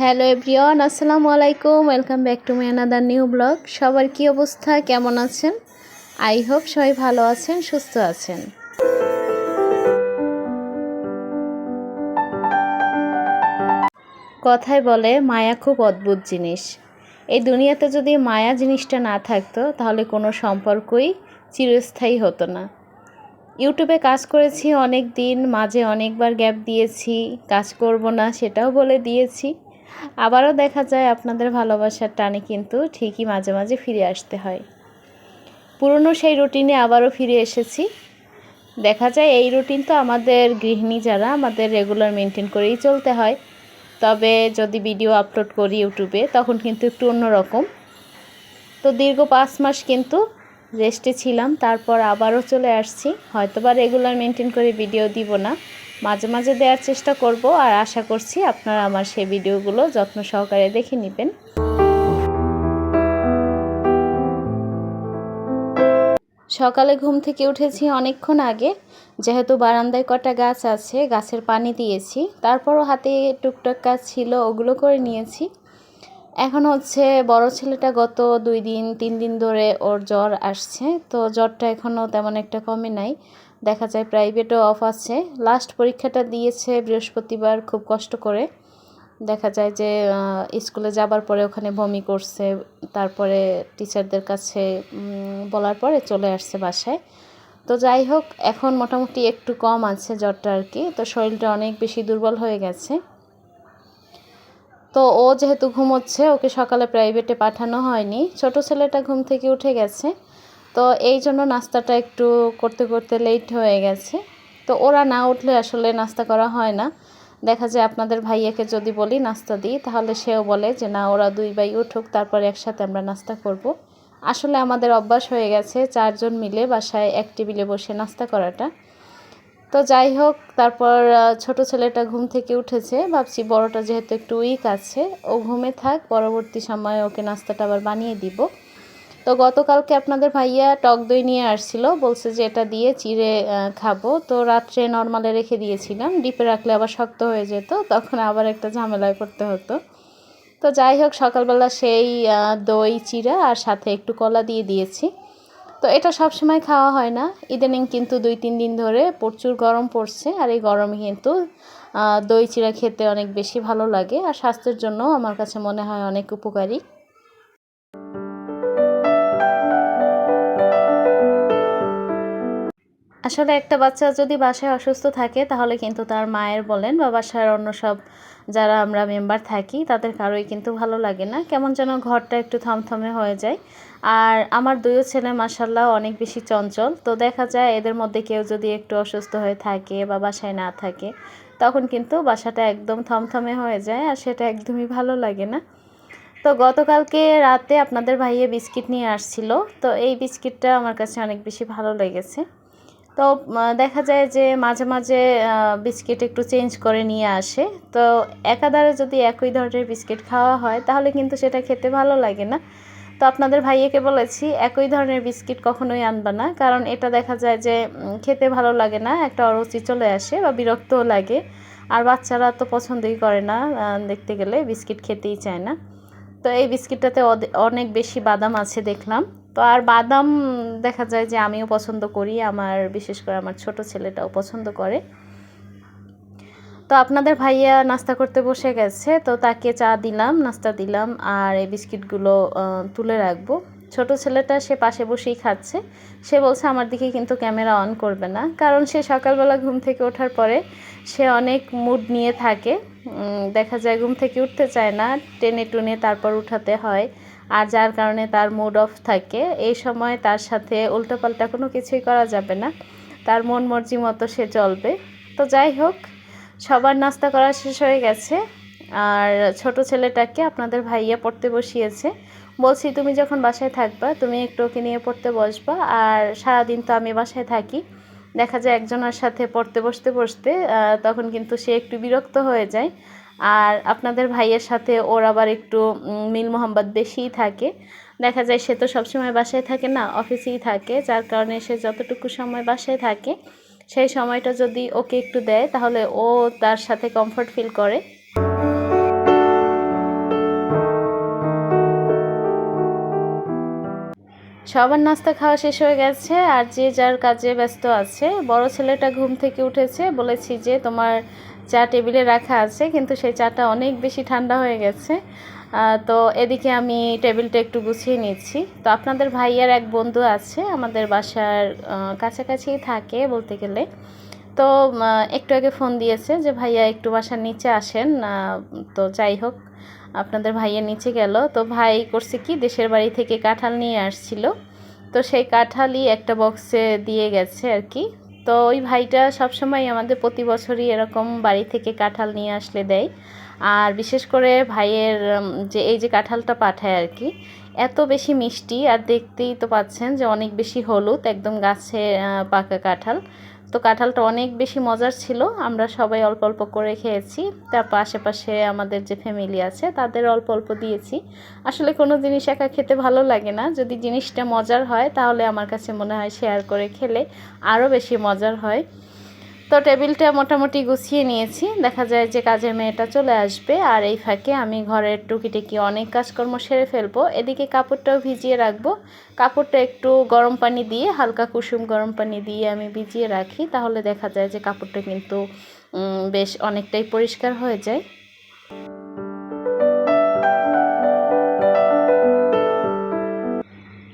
Hello everyone, আসসালামু আলাইকুম। Welcome back to my another new blog. সবার কি অবস্থা, কেমন আছেন? আই হোপ সবাই ভালো আছেন, সুস্থ আছেন। কথায় বলে মায়া খুব অদ্ভুত জিনিস। এই দুনিয়াতে যদি মায়া জিনিসটা না থাকতো তাহলে কোনো সম্পর্কই চিরস্থায়ী হতো না। ইউটিউবে কাজ করেছি অনেক দিন, মাঝে অনেকবার গ্যাপ দিয়েছি, কাজ করব না সেটাও বলে দিয়েছি। আবারও দেখা যায় আপনাদের ভালোবাসার টানে কিন্তু ঠিকই মাঝে মাঝে ফিরে আসতে হয়। পুরনো সেই রুটিনে আবারও ফিরে এসেছি। দেখা যায় এই রুটিন তো আমাদের গৃহিণী যারা, আমাদের রেগুলার মেনটেন করেই চলতে হয়। তবে যদি ভিডিও আপলোড করি ইউটিউবে তখন কিন্তু একটু অন্যরকম। তো দীর্ঘ 5 মাস কিন্তু রেস্টে ছিলাম, তারপর আবারও চলে আসছি। হয়তোবা রেগুলার মেনটেন করে ভিডিও দিব না, মাঝে মাঝে দেওয়ার চেষ্টা করব, আর আশা করছি আপনারা আমার সেই ভিডিওগুলো যত্ন সহকারে দেখে নেবেন। সকালে ঘুম থেকে উঠেছি অনেকক্ষণ আগে, যেহেতু বারান্দায় কটা গাছ আছে, গাছের পানি দিয়েছি, তারপরও হাতে টুকটাক কাজ ছিল, ওগুলো করে নিয়েছি। এখন হচ্ছে বড় ছেলেটা গত 2-3 দিন ধরে ওর জ্বর আসছে, তো জ্বরটা এখনও তেমন একটা কমে নাই। দেখা যায় প্রাইভেটও অফ আছে। লাস্ট পরীক্ষাটা দিয়েছে বৃহস্পতিবার, খুব কষ্ট করে। দেখা যায় যে স্কুলে যাবার পরে ওখানে বমি করছে, তারপরে টিচারদের কাছে বলার পরে চলে আসছে বাসায়। তো যাই হোক, এখন মোটামুটি একটু কম আছে জ্বরটা আর কি। তো শরীরটা অনেক বেশি দুর্বল হয়ে গেছে। তো ও যেহেতু ঘুমোচ্ছে, ওকে সকালে প্রাইভেটে পাঠানো হয়নি। ছোট ছেলেটা ঘুম থেকে উঠে গেছে, তো এই জন্য নাস্তাটা একটু করতে করতে লেট হয়ে গেছে। তো ওরা না উঠলে আসলে নাস্তা করা হয় না। দেখা যায় আপনাদের ভাইয়াকে যদি বলি নাস্তা দিই, তাহলে সেও বলে যে না, ওরা 2 ভাই উঠুক, তারপরে একসাথে আমরা নাস্তা করব। আসলে আমাদের অভ্যাস হয়ে গেছে 4 জন মিলে বাসায় এক টেবিলে বসে নাস্তা করাটা। তো যাই হোক, তারপর ছোট ছেলেটা ঘুম থেকে উঠেছে, ভাবছি বড়টা যেহেতু একটু উইক আছে, ও ঘুমে থাক, পরবর্তী সময়ে ওকে নাস্তাটা আবার বানিয়ে দিব। তো গতকালকে আপনাদের ভাইয়া টক দই নিয়ে আসছিল, বলছে যে এটা দিয়ে চিড়ে খাবো। তো রাত্রে নর্মালে রেখে দিয়েছিলাম, ডিপে রাখলে আবার শক্ত হয়ে যেত, তখন আবার একটা ঝামেলায় পড়তে হতো। তো যাই হোক, সকালবেলা সেই দই চিড়া আর সাথে একটু কলা দিয়ে দিয়েছি। তো এটা সব সময় খাওয়া হয় না, ইদানিং কিন্তু 2-3 দিন ধরে প্রচুর গরম পড়ছে, আর এই গরমে কিন্তু দই চিড়া খেতে অনেক বেশি ভালো লাগে, আর স্বাস্থ্যের জন্য আমার কাছে মনে হয় অনেক উপকারী। আসলে একটা বাচ্চা যদি বাসায় অসুস্থ থাকে তাহলে কিন্তু তার মায়ের বলেন বা বাসার অন্য সব যারা আমরা মেম্বার থাকি তাদের কারোই কিন্তু ভালো লাগে না, কেমন যেন ঘরটা একটু থমথমে হয়ে যায়। আর আমার 2 ছেলে মাশাআল্লাহ অনেক বেশি চঞ্চল, তো দেখা যায় এদের মধ্যে কেউ যদি একটু অসুস্থ হয়ে থাকে বা বাসায় না থাকে, তখন কিন্তু বাসাটা একদম থমথমে হয়ে যায়, আর সেটা একদমই ভালো লাগে না। তো গতকালকে রাতে আপনাদের ভাইয়া বিস্কিট নিয়ে আসছিল, তো এই বিস্কিটটা আমার কাছে অনেক বেশি ভালো লেগেছে। তো দেখা যায় যে মাঝে মাঝে বিস্কিট একটু চেঞ্জ করে নিয়ে আসে। তো একাধারে যদি একই ধরনের বিস্কিট খাওয়া হয় তাহলে কিন্তু সেটা খেতে ভালো লাগে না। তো আপনাদের ভাইয়াকে বলেছি একই ধরনের বিস্কিট কখনোই আনবা না, কারণ এটা দেখা যায় যে খেতে ভালো লাগে না, একটা অরুচি চলে আসে বা বিরক্তও লাগে। আর বাচ্চারা তো পছন্দই করে না, দেখতে গেলে বিস্কিট খেতেই চায় না। তো এই বিস্কিটটাতে অনেক বেশি বাদাম আছে দেখলাম। তো আর বাদাম দেখা যায় যে আমিও পছন্দ করি, আমার বিশেষ করে আমার ছোট ছেলেটাও পছন্দ করে। তো আপনাদের ভাইয়া নাস্তা করতে বসে গেছে, তো তাকে চা দিলাম, নাস্তা দিলাম, আর এই বিস্কিটগুলো তুলে রাখবো। ছোট ছেলেটা সে পাশে বসেই খাচ্ছে। সে বলছে আমার দিকে কিন্তু ক্যামেরা অন করবে না, কারণ সে সকালবেলা ঘুম থেকে ওঠার পরে সে অনেক মুড নিয়ে থাকে। দেখা যায় ঘুম থেকে উঠতে চায় না, টেনে টুনে তারপর উঠাতে হয়, আর যার কারণে তার মুড অফ থাকে। এই সময় তার সাথে উল্টোপাল্টা কোনো কিছুই করা যাবে না, তার মন মর্জি মতো সে চলবে। তো যাই হোক, সবার নাস্তা করা শেষ হয়ে গেছে, আর ছোট ছেলেটাকে আপনাদের ভাইয়া পড়তে বসিয়েছে। বলছি তুমি যখন বাসায় থাকবা তুমি একটু ওকে নিয়ে পড়তে বসবা, আর সারাদিন তো আমি বাসায় থাকি, দেখা যায় একজনের সাথে পড়তে বসতে বসতে তখন কিন্তু সে একটু বিরক্ত হয়ে যায়। আর আপনাদের ভাইয়ের সাথে ওর আবার একটু মিল মোহাম্মত বেশিই থাকে। দেখা যায় সে তো সবসময় বাসায় থাকে না, অফিসেই থাকে, যার কারণে সে যতটুকু সময় বাসায় থাকে সেই সময়টা যদি ওকে একটু দেয় তাহলে ও তার সাথে কমফর্ট ফিল করে। সবার নাস্তা খাওয়া শেষ হয়ে গেছে আর যে যার কাজে ব্যস্ত আছে। বড় ছেলেটা ঘুম থেকে উঠেছে, বলেছি যে তোমার চা টেবিলে রাখা আছে, কিন্তু সেই চাটা অনেক বেশি ঠান্ডা হয়ে গেছে। তো এদিকে আমি টেবিলটা একটু গুছিয়ে নিচ্ছি। তো আপনাদের ভাইয়ার এক বন্ধু আছে আমাদের বাসার কাছাকাছি থাকে বলতে গেলে। তো একটু আগে ফোন দিয়েছে যে ভাইয়া একটু বাসার নিচে আসেন। তো যাই হোক, আপনাদের ভাইয়া নিচে গেল। তো ভাই করছে কি, দেশের বাড়ি থেকে কাঁঠাল নিয়ে আসছিল, তো সেই কাঁঠালই একটা বক্সে দিয়ে গেছে আর কি। তো ওই ভাইটা সবসময় আমাদের প্রতি বছরই এরকম বাড়ি থেকে কাঁঠাল নিয়ে আসলে দেয়। আর বিশেষ করে ভাইয়ের যে এই যে কাঁঠালটা পাঠায় আর কি, এত বেশি মিষ্টি, আর দেখতেই তো পাচ্ছেন যে অনেক বেশি হলুদ, একদম গাছে পাকা কাঁঠাল। তো কাঁঠালটা অনেক বেশি মজার ছিল, আমরা সবাই অল্প অল্প করে খেয়েছি। তারপর আশেপাশে আমাদের যে ফ্যামিলি আছে তাদের অল্প অল্প দিয়েছি। আসলে কোনো জিনিস একা খেতে ভালো লাগে না, যদি জিনিসটা মজার হয় তাহলে আমার কাছে মনে হয় শেয়ার করে খেলে আরও বেশি মজার হয়। তো টেবিলটা মোটামুটি গুছিয়ে নিয়েছি, দেখা যায় যে কাজের মেয়েটা চলে আসবে, আর এই ফাঁকে আমি ঘরের টুকিটাকি অনেক কাজকর্ম সেরে ফেলবো। এদিকে কাপড়টাও ভিজিয়ে রাখবো। কাপড়টা একটু গরম পানি দিয়ে, হালকা কুসুম গরম পানি দিয়ে আমি ভিজিয়ে রাখি, তাহলে দেখা যায় যে কাপড়টা কিন্তু বেশ অনেকটাই পরিষ্কার হয়ে যায়।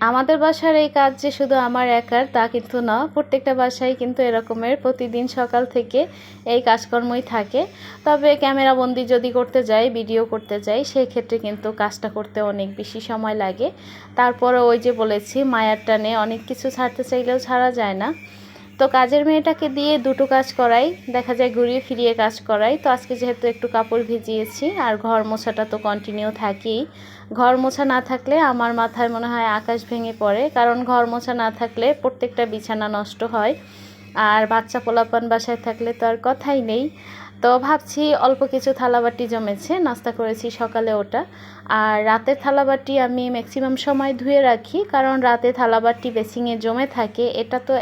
আমাদের বাসার এই কাজ যে শুধু আমার একার তা কিন্তু না, প্রত্যেকটা বাসায় কিন্তু এরকমের প্রতিদিন সকাল থেকে এই কাজকর্মই থাকে। তবে ক্যামেরাবন্দি যদি করতে যাই, ভিডিও করতে যাই, সেই ক্ষেত্রে কিন্তু কাজটা করতে অনেক বেশি সময় লাগে। তারপরে ওই যে বলেছি, মায়ার টানে অনেক কিছু ছাড়তে চাইলেও ছাড়া যায় না। তো কাজের মেয়েটাকে দিয়ে দুটো কাজ করাই, দেখা যায় ঘুরিয়ে ফিরিয়ে কাজ করাই। তো আজকে যেহেতু একটু কাপড় ভিজিয়েছি, আর ঘর মোছাটা তো কন্টিনিউ থাকেই। ঘর মোছা না থাকলে আমার মাথায় মনে হয় আকাশ ভেঙে পড়ে, কারণ ঘর মোছা না থাকলে প্রত্যেকটা বিছানা নষ্ট হয়। আর বাচ্চা পোলাপান বাসায় থাকলে তো আর কথাই নেই। তো ভাবছি অল্প কিছু থালাবাটি জমেছে, নাস্তা করেছি সকালে ওটা। আর রাতের থালাবাটি আমি ম্যাক্সিমাম সময় ধুয়ে রাখি, কারণ রাতে থালাবাটি বেসিংয়ে জমে থাকে, এটা তো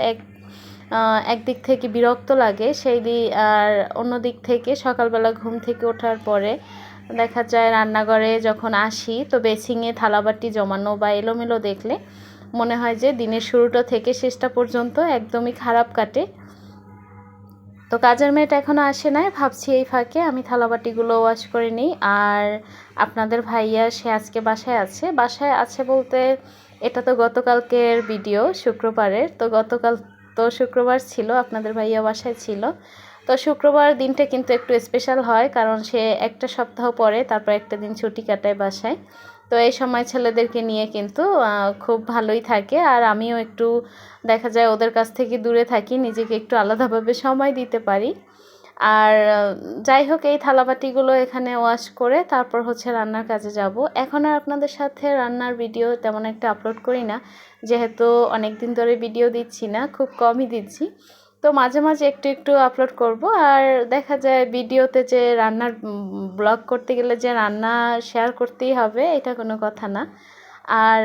একদিক থেকে বিরক্ত লাগে সেই দিক, আর অন্য দিক থেকে সকালবেলা ঘুম থেকে ওঠার পরে দেখা যায় রান্নাঘরে যখন আসি, তো বেসিংয়ে থালাবাটি জমানো বা এলোমেলো দেখলে মনে হয় যে দিনের শুরুটা থেকে শেষটা পর্যন্ত একদমই খারাপ কাটে। তো কাজের মেয়েটা এখনও আসে নাই, ভাবছি এই ফাঁকে আমি থালাবাটিগুলো ওয়াশ করে নিই। আর আপনাদের ভাইয়া সে আজকে বাসায় আছে বলতে, এটা তো গতকালকের ভিডিও, শুক্রবারের। তো গতকাল তো শুক্রবার ছিল, আপনাদের ভাইয়া বাসায় ছিল। তো শুক্রবার দিনটা কিন্তু একটু স্পেশাল হয়, কারণ সে একটা সপ্তাহ পরে তারপর একটা দিন ছুটি কাটায় বাসায়। তো এই সময় ছেলেদেরকে নিয়ে কিন্তু খুব ভালোই থাকে, আর আমিও একটু দেখা যায় ওদের কাছ থেকে দূরে থাকি, নিজেকে একটু আলাদাভাবে সময় দিতে পারি। আর যাই হোক, এই থালাবাটিগুলো এখানে ওয়াশ করে তারপর হচ্ছে রান্নার কাজে যাব। এখন আর আপনাদের সাথে রান্নার ভিডিও তেমন একটা আপলোড করি না, যেহেতু অনেক দিন ধরে ভিডিও দিচ্ছি না, খুব কমই দিচ্ছি। তো মাঝে মাঝে একটু একটু আপলোড করব। আর দেখা যায় ভিডিওতে যে রান্নার ব্লগ করতে গেলে যে রান্না শেয়ার করতেই হবে, এটা কোনো কথা না। আর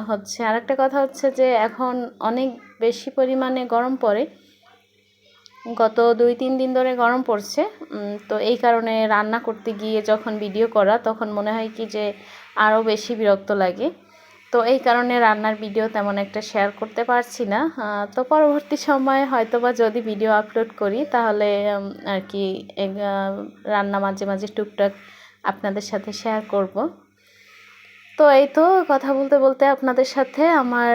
হচ্ছে আরেকটা কথা হচ্ছে যে এখন অনেক বেশি পরিমাণে গরম পড়ে, গত 2-3 দিন ধরে গরম পড়ছে। তো এই কারণে রান্না করতে গিয়ে যখন ভিডিও করা, তখন মনে হয় কি যে আরও বেশি বিরক্ত লাগে। তো এই কারণে রান্নার ভিডিও তেমন একটা শেয়ার করতে পারছি না। তো পরবর্তী সময়ে হয়তোবা যদি ভিডিও আপলোড করি, তাহলে আর কি রান্না মাঝে মাঝে টুকটাক আপনাদের সাথে শেয়ার করব। তো এই তো কথা বলতে বলতে আপনাদের সাথে আমার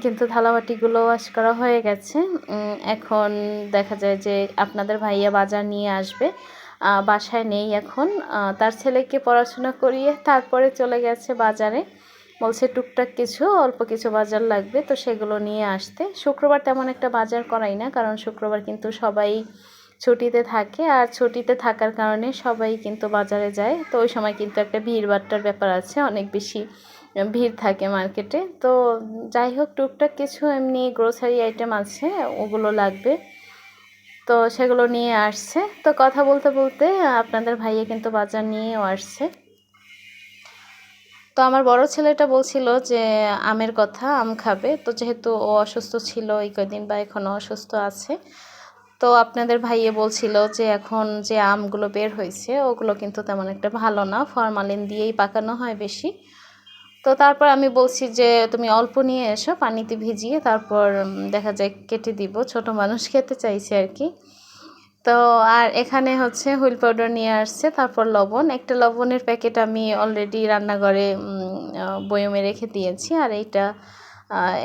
কিন্তু থালাবাটিগুলো ওয়াশ করা হয়ে গেছে। এখন দেখা যায় যে আপনাদের ভাইয়া বাজার নিয়ে আসবে, বাসায় নেই এখন। তার ছেলেকে পড়াশোনা করিয়ে তারপরে চলে গেছে বাজারে, বলছে টুকটাক কিছু অল্প কিছু বাজার লাগবে, তো সেগুলো নিয়ে আসতে। শুক্রবার তেমন একটা বাজার করাই না, কারণ শুক্রবার কিন্তু সবাই ছুটিতে থাকে, আর ছুটিতে থাকার কারণে সবাই কিন্তু বাজারে যায়। তো ওই সময় কিন্তু একটা ভিড়ভাট্টার ব্যাপার আছে, অনেক বেশি ভিড় থাকে মার্কেটে। তো যাই হোক, টুকটাক কিছু এমনি গ্রোসারি আইটেম আছে, ওগুলো লাগবে, তো সেগুলো নিয়ে আসছে। তো কথা বলতে বলতে আপনাদের ভাইয়া কিন্তু বাজার নিয়েও আসছে। তো আমার বড় ছেলেটা বলছিল যে আমের কথা, আম খাবে। তো যেহেতু ও অসুস্থ ছিল এই কয়দিন, বা এখনও অসুস্থ আছে, তো আপনাদের ভাইয়ে বলছিল যে এখন যে আমগুলো বের হয়েছে ওগুলো কিন্তু তেমন একটা ভালো না, ফরমালিন দিয়েই পাকানো হয় বেশি। তো তারপর আমি বলছি যে তুমি অল্প নিয়ে এসো পানিতে ভিজিয়ে, তারপর দেখা যায় কেটে দিব, ছোট মানুষ খেতে চাইছে আর কি। তো আর এখানে হচ্ছে হুইল পাউডার নিয়ে আসছে, তারপর লবণ, একটা লবণের প্যাকেট আমি অলরেডি রান্নাঘরে বয়মে রেখে দিয়েছি, আর এইটা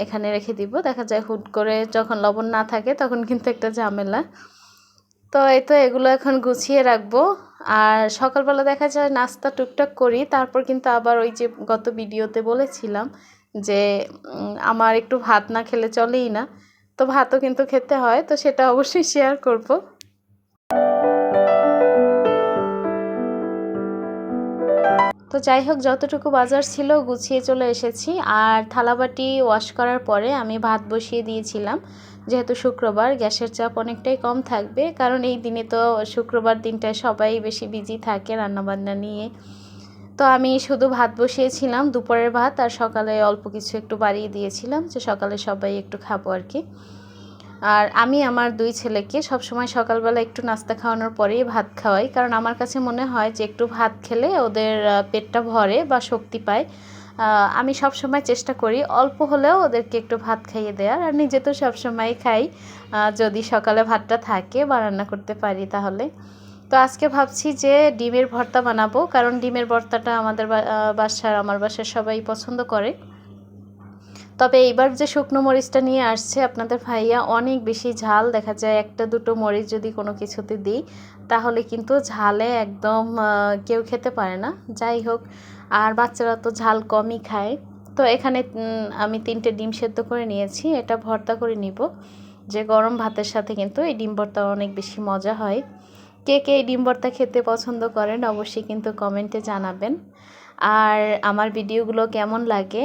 এখানে রেখে দিব। দেখা যায় হুট করে যখন লবণ না থাকে তখন কিন্তু একটা ঝামেলা। তো এই তো এগুলো এখন গুছিয়ে রাখবো। আর সকালবেলা দেখা যায় নাস্তা টুকটাক করি, তারপর কিন্তু আবার ওই যে গত ভিডিওতে বলেছিলাম যে আমার একটু ভাত না খেলে চলেই না, তো ভাতও কিন্তু খেতে হয়, তো সেটা অবশ্যই শেয়ার করব। তো যাই হোক, যতটুকু বাজার ছিল গুছিয়ে চলে এসেছি। আর থালাবাটি ওয়াশ করার পরে আমি ভাত বসিয়ে দিয়েছিলাম, যেহেতু শুক্রবার গ্যাসের চাপ অনেকটাই কম থাকবে, কারণ এই দিনে তো শুক্রবার দিনটায় সবাই বেশি বিজি থাকে রান্নাবান্না নিয়ে। তো আমি শুধু ভাত বসিয়েছিলাম, দুপুরের ভাত, আর সকালে অল্প কিছু একটু বাড়িয়ে দিয়েছিলাম যে সকালে সবাই একটু খাবো আর কি। আর আমি আমার 2 ছেলেকে সবসময় সকালবেলা একটু নাস্তা খাওয়ানোর পরেই ভাত খাওয়াই, কারণ আমার কাছে মনে হয় যে একটু ভাত খেলে ওদের পেটটা ভরে বা শক্তি পায়। আমি সবসময় চেষ্টা করি অল্প হলেও ওদেরকে একটু ভাত খাইয়ে দেওয়ার, আর নিজে তো সবসময় খাই যদি সকালে ভাতটা থাকে বা রান্না করতে পারি তাহলে। তো আজকে ভাবছি যে ডিমের ভর্তা বানাবো, কারণ ডিমের ভর্তাটা আমাদের আমার বাসার সবাই পছন্দ করে। তবে এইবার যে শুকনো মরিচটা নিয়ে আসছে আপনাদের ভাইয়া অনেক বেশি ঝাল, দেখা যায় একটা দুটো মরিচ যদি কোনো কিছুতে দিই তাহলে কিন্তু ঝালে একদম কেউ খেতে পারে না। যাই হোক, আর বাচ্চারা তো ঝাল কমই খায়। তো এখানে আমি 3টে ডিম সেদ্ধ করে নিয়েছি, এটা ভর্তা করে নিব, যে গরম ভাতের সাথে কিন্তু এই ডিম ভর্তা অনেক বেশি মজা হয়। কে কে এই ডিম ভর্তা খেতে পছন্দ করেন অবশ্যই কিন্তু কমেন্টে জানাবেন। আর আমার ভিডিওগুলো কেমন লাগে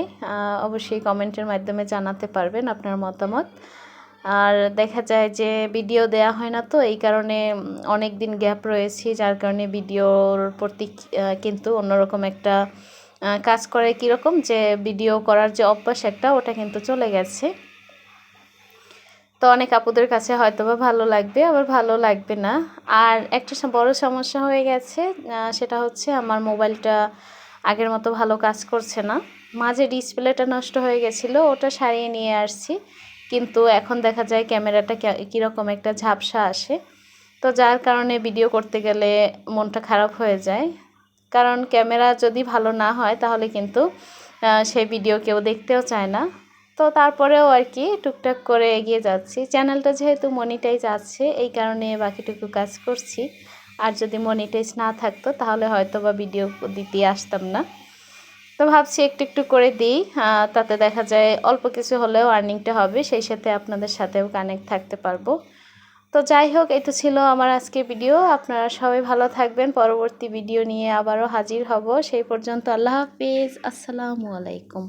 অবশ্যই কমেন্টের মাধ্যমে জানাতে পারবেন আপনার মতামত। আর দেখা যায় যে ভিডিও দেয়া হয় না, তো এই কারণে অনেক দিন গ্যাপ রয়েছে, যার কারণে ভিডিওর প্রতি কিন্তু অন্যরকম একটা কাজ করে, কীরকম যে ভিডিও করার যে অভ্যাস একটা ওটা কিন্তু চলে গেছে। তো অনেক আপুদের কাছে হয়তো বা ভালো লাগবে, আবার ভালো লাগবে না। আর একটা বড় সমস্যা হয়ে গেছে, সেটা হচ্ছে আমার মোবাইলটা আগের মতো ভালো কাজ করছে না। মাঝে ডিসপ্লেটা নষ্ট হয়ে গেছিলো, ওটা সারিয়ে নিয়ে আসছি, কিন্তু এখন দেখা যায় ক্যামেরাটা কীরকম একটা ঝাপসা আসে। তো যার কারণে ভিডিও করতে গেলে মনটা খারাপ হয়ে যায়, কারণ ক্যামেরা যদি ভালো না হয় তাহলে কিন্তু সেই ভিডিও কেউ দেখতেও চায় না। তো তারপরেও আর কি টুকটাক করে এগিয়ে যাচ্ছি। চ্যানেলটা যেহেতু মনিটাইজ আছে এই কারণে বাকিটুকু কাজ করছি, আর যদি মনিটাইজ না থাকতো তাহলে হয়তো বা ভিডিও দিতে আসতাম না। তো ভাবছি একটু একটু করে দিই, তাতে দেখা যায় অল্প কিছু হলেও আর্নিংটা হবে, সেই সাথে আপনাদের সাথেও কানেক্ট থাকতে পারবো। তো যাই হোক, এই তো ছিল আমার আজকের ভিডিও। আপনারা সবাই ভালো থাকবেন, পরবর্তী ভিডিও নিয়ে আবারও হাজির হব। সেই পর্যন্ত আল্লাহ হাফিজ, আসসালামু আলাইকুম।